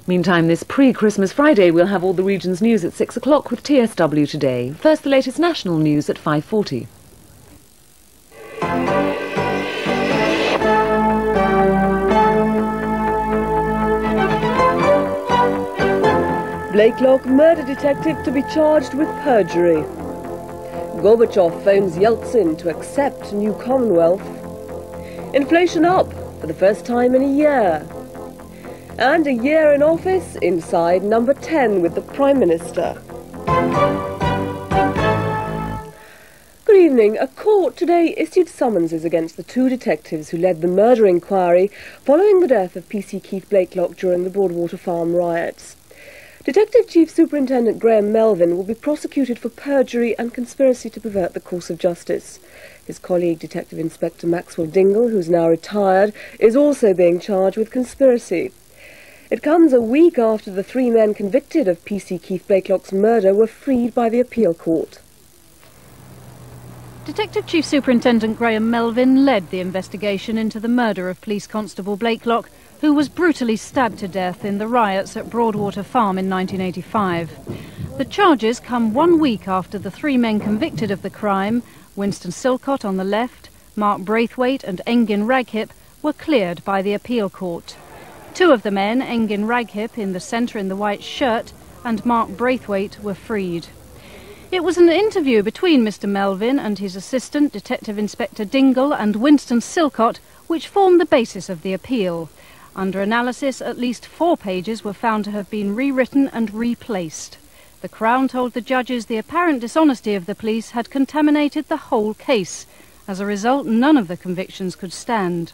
Meantime, this pre-Christmas Friday, we'll have all the region's news at 6 o'clock with TSW Today. First, the latest national news at 5:40. Blakelock murder detective to be charged with perjury. Gorbachev phones Yeltsin to accept new Commonwealth. Inflation up for the first time in a year. And a year in office inside number 10 with the Prime Minister. Good evening. A court today issued summonses against the two detectives who led the murder inquiry following the death of PC Keith Blakelock during the Broadwater Farm riots. Detective Chief Superintendent Graham Melvin will be prosecuted for perjury and conspiracy to pervert the course of justice. His colleague, Detective Inspector Maxwell Dingle, who's now retired, is also being charged with conspiracy. It comes a week after the three men convicted of PC Keith Blakelock's murder were freed by the appeal court. Detective Chief Superintendent Graham Melvin led the investigation into the murder of Police Constable Blakelock, who was brutally stabbed to death in the riots at Broadwater Farm in 1985. The charges come 1 week after the three men convicted of the crime, Winston Silcott on the left, Mark Braithwaite and Engin Raghip, were cleared by the appeal court. Two of the men, Engin Raghip in the centre in the white shirt and Mark Braithwaite, were freed. It was an interview between Mr. Melvin and his assistant, Detective Inspector Dingle, and Winston Silcott, which formed the basis of the appeal. Under analysis, at least 4 pages were found to have been rewritten and replaced. The Crown told the judges the apparent dishonesty of the police had contaminated the whole case. As a result, none of the convictions could stand.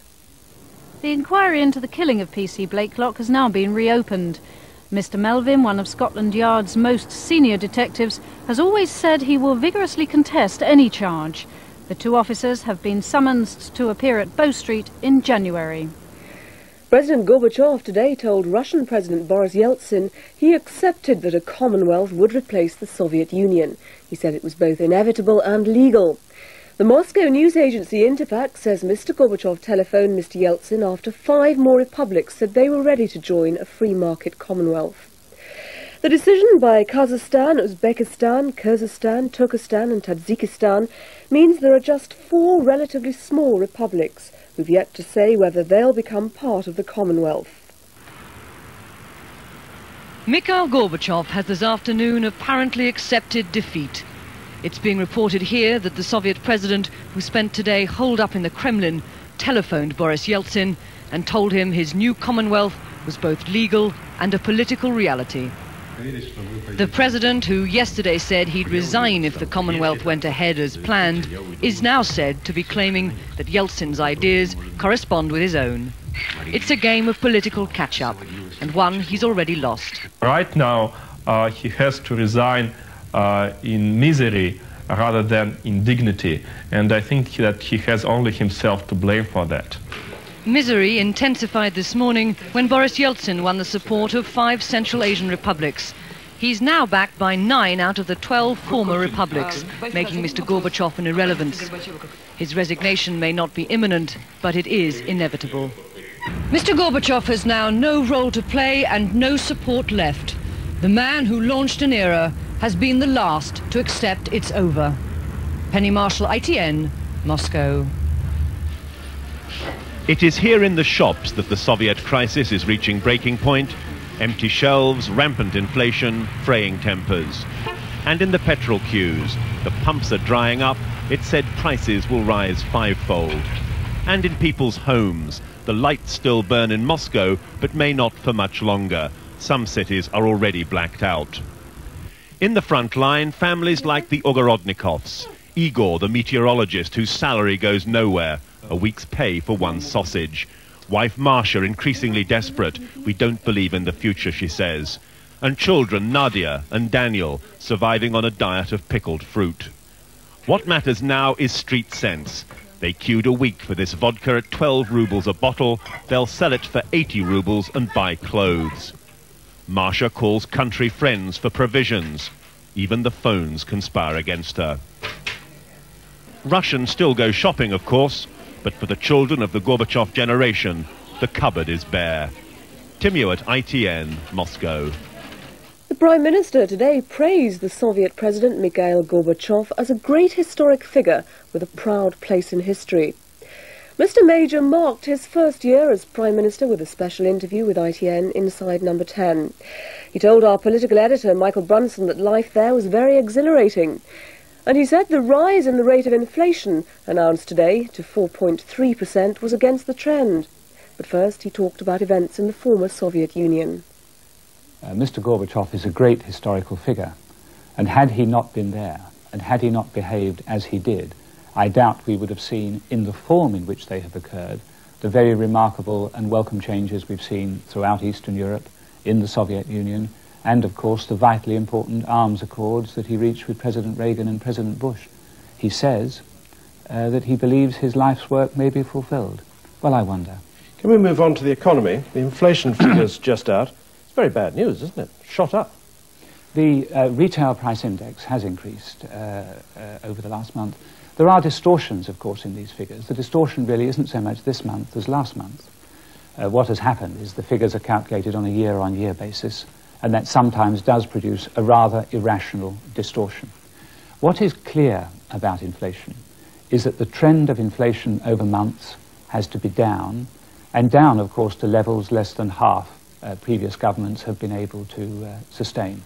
The inquiry into the killing of PC Blakelock has now been reopened. Mr. Melvin, one of Scotland Yard's most senior detectives, has always said he will vigorously contest any charge. The two officers have been summoned to appear at Bow Street in January. President Gorbachev today told Russian President Boris Yeltsin he accepted that a Commonwealth would replace the Soviet Union. He said it was both inevitable and legal. The Moscow news agency Interfax says Mr. Gorbachev telephoned Mr. Yeltsin after 5 more republics said they were ready to join a free market Commonwealth. The decision by Kazakhstan, Uzbekistan, Kyrgyzstan, Turkestan and Tajikistan means there are just 4 relatively small republics who've yet to say whether they'll become part of the Commonwealth. Mikhail Gorbachev has this afternoon apparently accepted defeat. It's being reported here that the Soviet president, who spent today holed up in the Kremlin, telephoned Boris Yeltsin and told him his new Commonwealth was both legal and a political reality. The president, who yesterday said he'd resign if the Commonwealth went ahead as planned, is now said to be claiming that Yeltsin's ideas correspond with his own. It's a game of political catch-up, and one he's already lost. Right now, he has to resign in misery rather than in dignity, and I think that he has only himself to blame for that. Misery intensified this morning when Boris Yeltsin won the support of 5 Central Asian republics. He's now backed by 9 out of the 12 former republics, making Mr. Gorbachev an irrelevance. His resignation may not be imminent, but it is inevitable. Mr. Gorbachev has now no role to play and no support left. The man who launched an era has been the last to accept it's over. Penny Marshall, ITN, Moscow. It is here in the shops that the Soviet crisis is reaching breaking point. Empty shelves, rampant inflation, fraying tempers. And in the petrol queues, the pumps are drying up. It's said prices will rise 5-fold. And in people's homes, the lights still burn in Moscow, but may not for much longer. Some cities are already blacked out. In the front line, families like the Ogorodnikovs. Igor, the meteorologist whose salary goes nowhere. A week's pay for 1 sausage. Wife Marcia increasingly desperate. We don't believe in the future, she says. And children Nadia and Daniel surviving on a diet of pickled fruit. What matters now is street sense. They queued a week for this vodka at 12 rubles a bottle. They'll sell it for 80 rubles and buy clothes. Marcia calls country friends for provisions. Even the phones conspire against her. Russians still go shopping, of course, but for the children of the Gorbachev generation, the cupboard is bare. Tim Ewart, ITN, Moscow. The Prime Minister today praised the Soviet President Mikhail Gorbachev as a great historic figure with a proud place in history. Mr. Major marked his first year as Prime Minister with a special interview with ITN Inside Number 10. He told our political editor, Michael Brunson, that life there was very exhilarating. And he said the rise in the rate of inflation, announced today to 4.3%, was against the trend. But first he talked about events in the former Soviet Union. Mr. Gorbachev is a great historical figure, and had he not been there, and had he not behaved as he did, I doubt we would have seen, in the form in which they have occurred, the very remarkable and welcome changes we've seen throughout Eastern Europe, in the Soviet Union, and of course the vitally important arms accords that he reached with President Reagan and President Bush. He says that he believes his life's work may be fulfilled. Well, I wonder. Can we move on to the economy? The inflation figures just out. It's very bad news, isn't it? Shot up. The retail price index has increased over the last month. There are distortions, of course, in these figures. The distortion really isn't so much this month as last month. What has happened is the figures are calculated on a year-on-year basis, and that sometimes does produce a rather irrational distortion. What is clear about inflation is that the trend of inflation over months has to be down, and down, of course, to levels less than half previous governments have been able to sustain.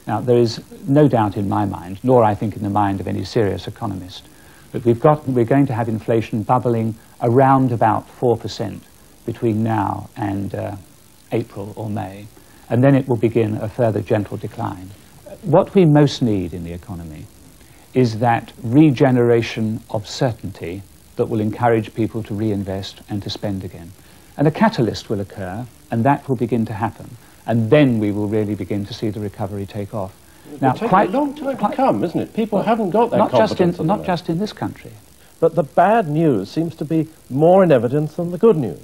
Now, there is no doubt in my mind, nor I think in the mind of any serious economist, that we're going to have inflation bubbling around about 4% between now and April or May, and then it will begin a further gentle decline. What we most need in the economy is that regeneration of certainty that will encourage people to reinvest and to spend again. And a catalyst will occur, and that will begin to happen. And then we will really begin to see the recovery take off. Now, it'll take a long time to come, isn't it? People haven't got that confidence. Not just in this country. But the bad news seems to be more in evidence than the good news.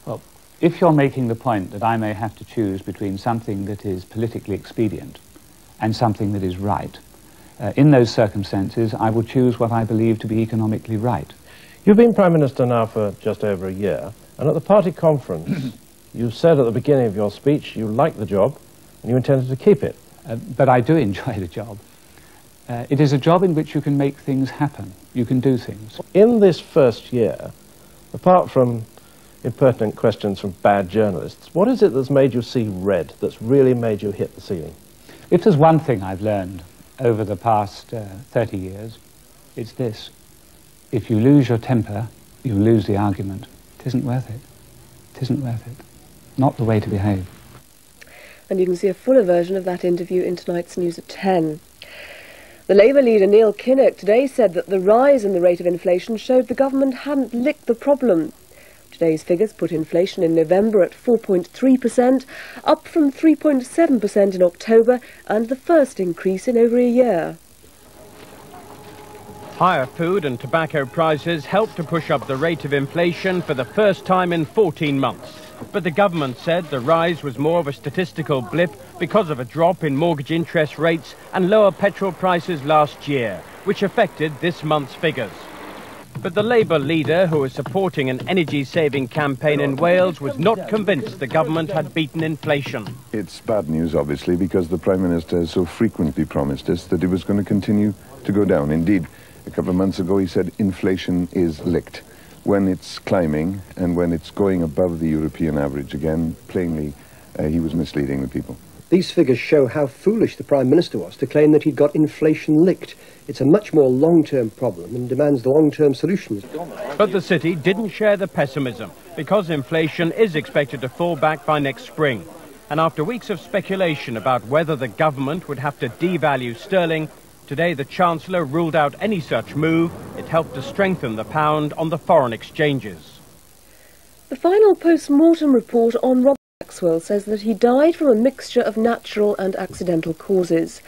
Well, if you're making the point that I may have to choose between something that is politically expedient and something that is right, in those circumstances, I will choose what I believe to be economically right. You've been Prime Minister now for just over a year, and at the party conference, you said at the beginning of your speech you liked the job and you intended to keep it. But I do enjoy the job. It is a job in which you can make things happen. You can do things. In this first year, apart from impertinent questions from bad journalists, what is it that's made you see red, that's really made you hit the ceiling? If there's one thing I've learned over the past 30 years, it's this. If you lose your temper, you lose the argument. It isn't worth it. It isn't worth it. Not the way to behave. And you can see a fuller version of that interview in tonight's news at 10. The Labour leader Neil Kinnock today said that the rise in the rate of inflation showed the government hadn't licked the problem. Today's figures put inflation in November at 4.3%, up from 3.7% in October, and the first increase in over a year. Higher food and tobacco prices helped to push up the rate of inflation for the first time in 14 months. But the government said the rise was more of a statistical blip because of a drop in mortgage interest rates and lower petrol prices last year, which affected this month's figures. But the Labour leader, who is supporting an energy-saving campaign in Wales, was not convinced the government had beaten inflation. It's bad news, obviously, because the Prime Minister has so frequently promised us that it was going to continue to go down. Indeed, a couple of months ago he said inflation is licked. When it's climbing and when it's going above the European average again, plainly he was misleading the people. These figures show how foolish the Prime Minister was to claim that he'd got inflation licked. It's a much more long-term problem and demands long-term solutions. But the city didn't share the pessimism, because inflation is expected to fall back by next spring. And after weeks of speculation about whether the government would have to devalue sterling, today the Chancellor ruled out any such move. It helped to strengthen the pound on the foreign exchanges. The final post-mortem report on Robert Maxwell says that he died from a mixture of natural and accidental causes.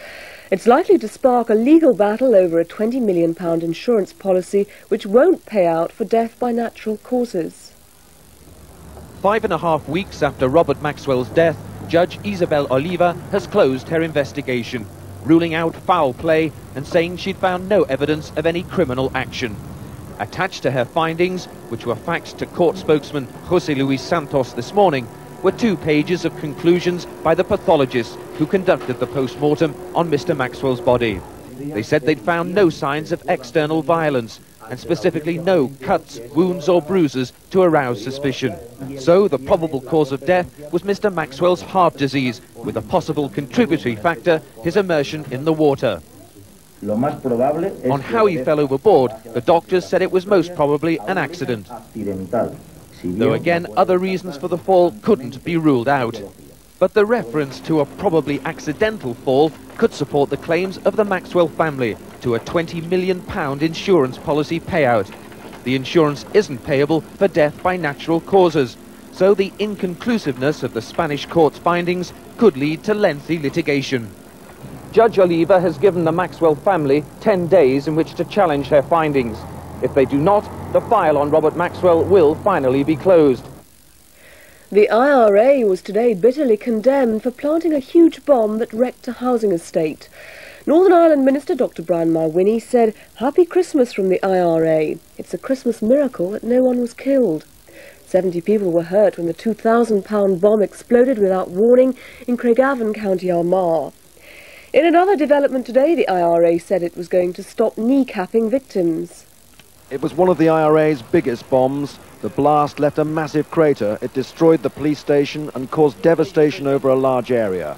It's likely to spark a legal battle over a £20 million insurance policy which won't pay out for death by natural causes. 5.5 weeks after Robert Maxwell's death, Judge Isabel Oliva has closed her investigation, ruling out foul play and saying she'd found no evidence of any criminal action. Attached to her findings, which were faxed to court spokesman José Luis Santos this morning, were 2 pages of conclusions by the pathologists who conducted the post-mortem on Mr. Maxwell's body. They said they'd found no signs of external violence, and specifically no cuts, wounds or bruises to arouse suspicion. So the probable cause of death was Mr. Maxwell's heart disease, with a possible contributory factor, his immersion in the water. On how he fell overboard, the doctors said it was most probably an accident. Though again, other reasons for the fall couldn't be ruled out. But the reference to a probably accidental fall could support the claims of the Maxwell family to a £20 million insurance policy payout. The insurance isn't payable for death by natural causes, so the inconclusiveness of the Spanish court's findings could lead to lengthy litigation. Judge Oliva has given the Maxwell family 10 days in which to challenge her findings. If they do not, the file on Robert Maxwell will finally be closed. The IRA was today bitterly condemned for planting a huge bomb that wrecked a housing estate. Northern Ireland Minister Dr Brian Mulroney said, "Happy Christmas from the IRA. It's a Christmas miracle that no one was killed." 70 people were hurt when the £2,000 bomb exploded without warning in Craigavon, County Armagh. In another development today, the IRA said it was going to stop kneecapping victims. It was one of the IRA's biggest bombs. The blast left a massive crater. It destroyed the police station and caused devastation over a large area.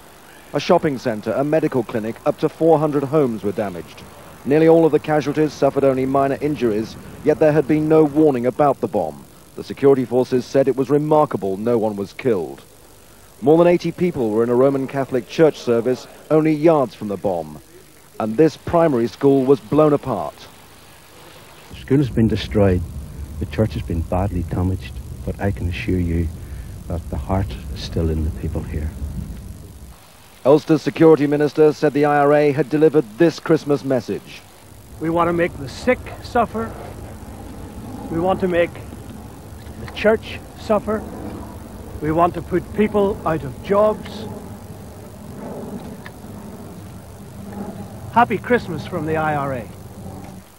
A shopping centre, a medical clinic, up to 400 homes were damaged. Nearly all of the casualties suffered only minor injuries, yet there had been no warning about the bomb. The security forces said it was remarkable no one was killed. More than 80 people were in a Roman Catholic church service only yards from the bomb. And this primary school was blown apart. The school has been destroyed. The church has been badly damaged, but I can assure you that the heart is still in the people here. Ulster's security minister said the IRA had delivered this Christmas message. We want to make the sick suffer. We want to make the church suffer. We want to put people out of jobs. Happy Christmas from the IRA.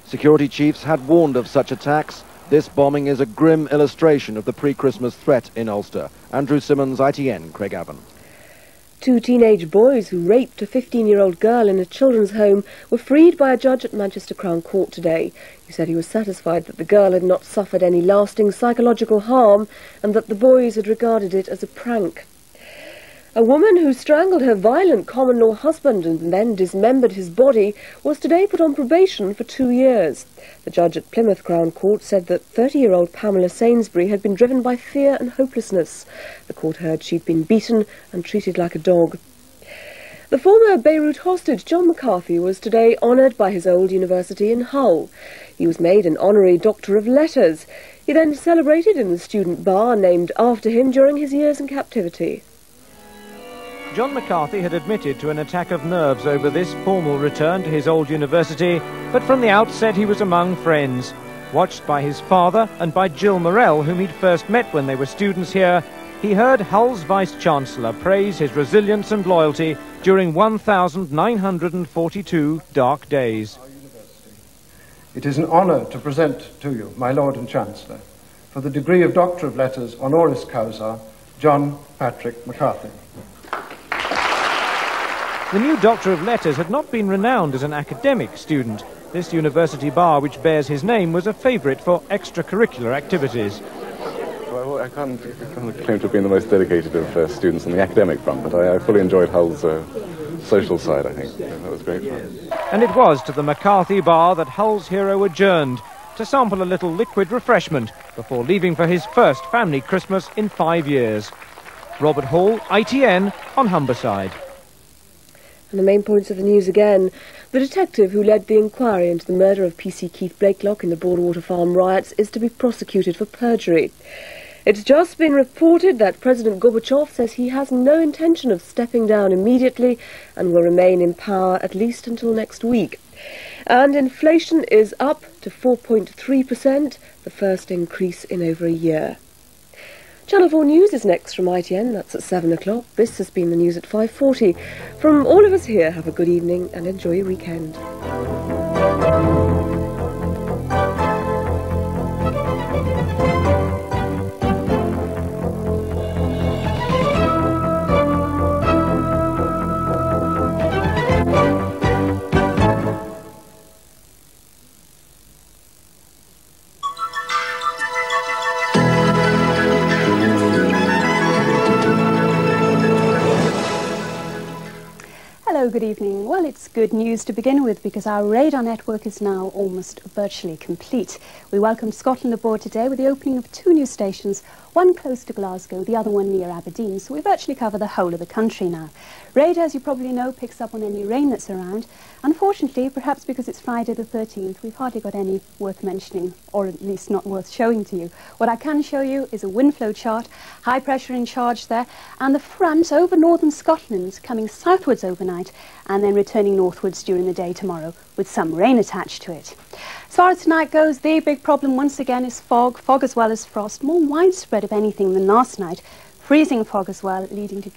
Security chiefs had warned of such attacks. This bombing is a grim illustration of the pre-Christmas threat in Ulster. Andrew Simmons, ITN, Craigavon. 2 teenage boys who raped a 15-year-old girl in a children's home were freed by a judge at Manchester Crown Court today. He said he was satisfied that the girl had not suffered any lasting psychological harm and that the boys had regarded it as a prank. A woman who strangled her violent common-law husband and then dismembered his body was today put on probation for 2 years. The judge at Plymouth Crown Court said that 30-year-old Pamela Sainsbury had been driven by fear and hopelessness. The court heard she'd been beaten and treated like a dog. The former Beirut hostage John McCarthy was today honoured by his old university in Hull. He was made an honorary Doctor of Letters. He then celebrated in the student bar named after him during his years in captivity. John McCarthy had admitted to an attack of nerves over this formal return to his old university, but from the outset he was among friends. Watched by his father and by Jill Morell, whom he'd first met when they were students here, he heard Hull's Vice-Chancellor praise his resilience and loyalty during 1,942 dark days. It is an honour to present to you, my Lord and Chancellor, for the degree of Doctor of Letters honoris causa, John Patrick McCarthy. The new Doctor of Letters had not been renowned as an academic student. This university bar, which bears his name, was a favourite for extracurricular activities. Well, I can't claim to have been the most dedicated of students on the academic front, but I fully enjoyed Hull's social side, I think. That was great fun. And it was to the McCarthy bar that Hull's hero adjourned to sample a little liquid refreshment before leaving for his first family Christmas in 5 years. Robert Hall, ITN, on Humberside. And the main points of the news again. The detective who led the inquiry into the murder of PC Keith Blakelock in the Broadwater Farm riots is to be prosecuted for perjury. It's just been reported that President Gorbachev says he has no intention of stepping down immediately and will remain in power at least until next week. And inflation is up to 4.3%, the first increase in over a year. Channel 4 News is next from ITN, that's at 7 o'clock. This has been the news at 5:40. From all of us here, have a good evening and enjoy your weekend. Hello, good evening. Well, it's good news to begin with because our radar network is now almost virtually complete. We welcomed Scotland aboard today with the opening of 2 new stations, one close to Glasgow, the other one near Aberdeen, so we virtually cover the whole of the country now. Radar, as you probably know, picks up on any rain that's around. Unfortunately, perhaps because it's Friday the 13th, we've hardly got any worth mentioning, or at least not worth showing to you. What I can show you is a wind flow chart, high pressure in charge there, and the front over northern Scotland coming southwards overnight and then returning northwards during the day tomorrow with some rain attached to it. As far as tonight goes, the big problem once again is fog as well as frost, more widespread if anything than last night. Freezing fog as well, leading to